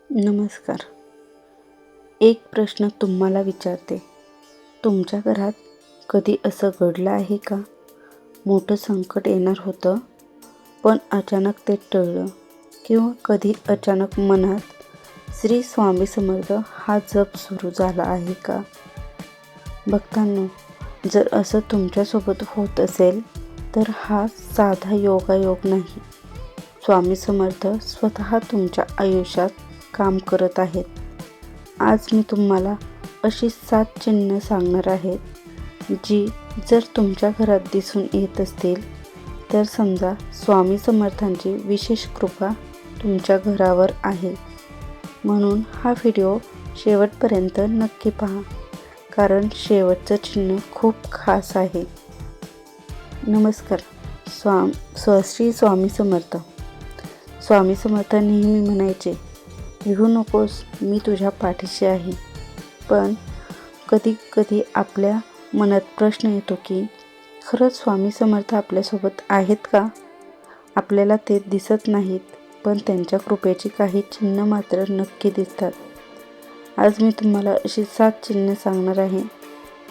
नमस्कार. एक प्रश्न तुम्हाला विचारते. तुमच्या घरात कधी असं घडलं आहे का? मोठं संकट येणार होतं, पण अचानक ते टळलं. किंवा कधी अचानक मनात श्री स्वामी समर्थ हा जप सुरू झाला आहे का? भक्तांनो, जर असं तुमच्यासोबत होत असेल तर हा साधा योगायोग नाही. स्वामी समर्थ स्वतः तुमच्या आयुष्यात काम करत आहेत. आज मी तुम्हाला अशी 7 चिन्ह सांगणार आहे, जी जर तुमच्या घरात दिसून येत असतील तर समजा स्वामी समर्थांची विशेष कृपा तुमच्या घरावर आहे. म्हणून हा व्हिडिओ शेवटपर्यंत नक्की पहा, कारण शेवटचं चिन्ह खूप खास आहे. नमस्कार. श्री स्वामी समर्थ. स्वामी समर्थ नेहमी म्हणायचे, भिवू नकोस, मी तुझ्या पाठीशी आहे. पण कधी कधी आपल्या मनात प्रश्न येतो की खरंच स्वामी समर्थ आपल्यासोबत आहेत का? आपल्याला ते दिसत नाहीत, पण त्यांच्या कृपेची काही चिन्ह मात्र नक्की दिसतात. आज मी तुम्हाला अशी 7 चिन्ह सांगणार आहे,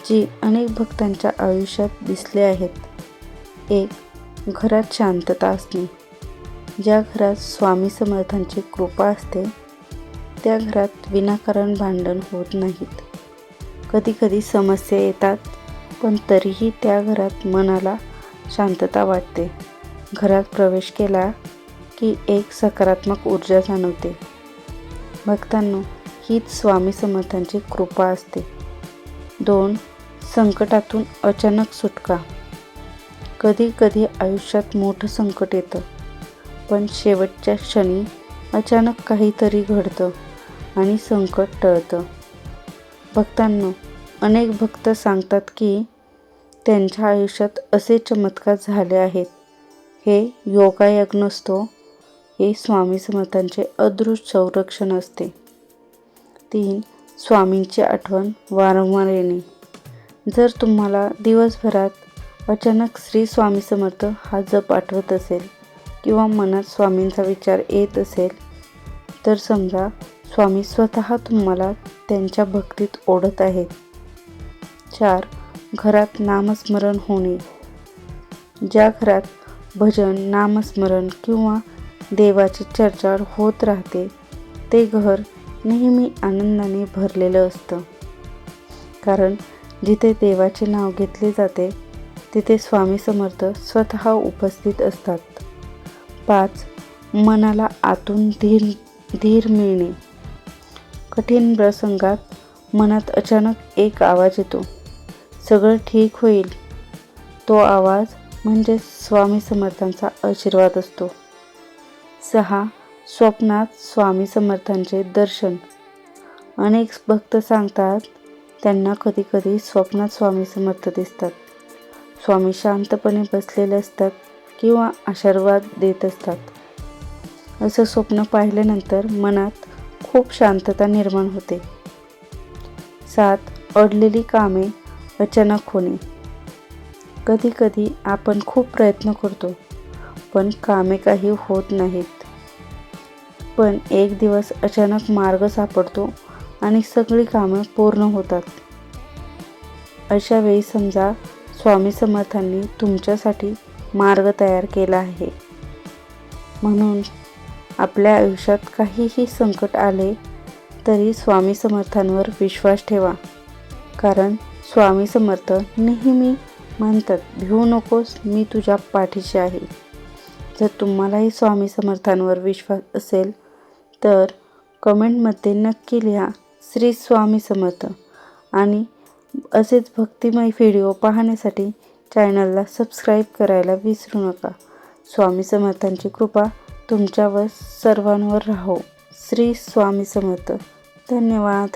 जी अनेक भक्तांच्या आयुष्यात दिसले आहेत. 1. घरात शांतता असणे. ज्या घरात स्वामी समर्थांची कृपा असते त्या घरात विनाकारण भांडण होत नाहीत. कधी कधी समस्या येतात, पण तरीही त्या घरात मनाला शांतता वाटते. घरात प्रवेश केला की एक सकारात्मक ऊर्जा जाणवते. भक्तांनो, हीच स्वामी समर्थांची कृपा असते. 2. संकटातून अचानक सुटका. कधी कधी आयुष्यात मोठं संकट येतं, पण शेवटच्या क्षणी अचानक काहीतरी घडतं आणि संकट टळतं. भक्तांनो, अनेक भक्त सांगतात की त्यांच्या आयुष्यात असे चमत्कार झाले आहेत. हे योगायोग नसतो, हे स्वामी समर्थांचे अदृश्य संरक्षण असते. 3. स्वामींची आठवण वारंवार येणे. जर तुम्हाला दिवसभरात अचानक श्री स्वामी समर्थ हा जप आठवत असेल किंवा मनात स्वामींचा विचार येत असेल तर समजा स्वामी स्वतः तुम्हाला त्यांच्या भक्तीत ओढत आहेत. 4. घरात नामस्मरण होणे. ज्या घरात भजन, नामस्मरण किंवा देवाची चर्चा होत राहते ते घर नेहमी आनंदाने भरलेलं असतं. कारण जिथे देवाचे नाव घेतले जाते तिथे स्वामी समर्थ स्वतः उपस्थित असतात. 5. मनाला आतून धीर मिळणे. कठीण प्रसंगात मनात अचानक एक आवाज येतो, सगळं ठीक होईल. तो आवाज म्हणजे स्वामी समर्थांचा आशीर्वाद असतो. 6. स्वप्नात स्वामी समर्थांचे दर्शन. अनेक भक्त सांगतात त्यांना कधी कधी स्वप्नात स्वामी समर्थ दिसतात. स्वामी शांतपणे बसलेले असतात किंवा आशीर्वाद देत असतात. असं स्वप्न पाहिल्यानंतर मनात खूप शांतता निर्माण होते. 7. अडलेली कामे अचानक होणे. कधी कधी आपण खूप प्रयत्न करतो, पण कामे काही होत नाहीत. पण एक दिवस अचानक मार्ग सापडतो आणि सगळी कामं पूर्ण होतात. अशा वेळी समजा स्वामी समर्थांनी तुमच्यासाठी मार्ग तयार केला आहे. म्हणून आपल्या आयुष्यात काहीही संकट आले तरी स्वामी समर्थांवर विश्वास ठेवा, कारण स्वामी समर्थ नेहमी म्हणतात, भिवू नकोस, मी तुझ्या पाठीशी आहे. जर तुम्हालाही स्वामी समर्थांवर विश्वास असेल तर कमेंटमध्ये नक्की लिहा श्री स्वामी समर्थ. आणि असेच भक्तिमय व्हिडिओ पाहण्यासाठी चॅनलला सबस्क्राईब करायला विसरू नका. स्वामी समर्थांची कृपा तुमच्यावर सर्वांवर राहो. श्री स्वामी समर्थ. धन्यवाद.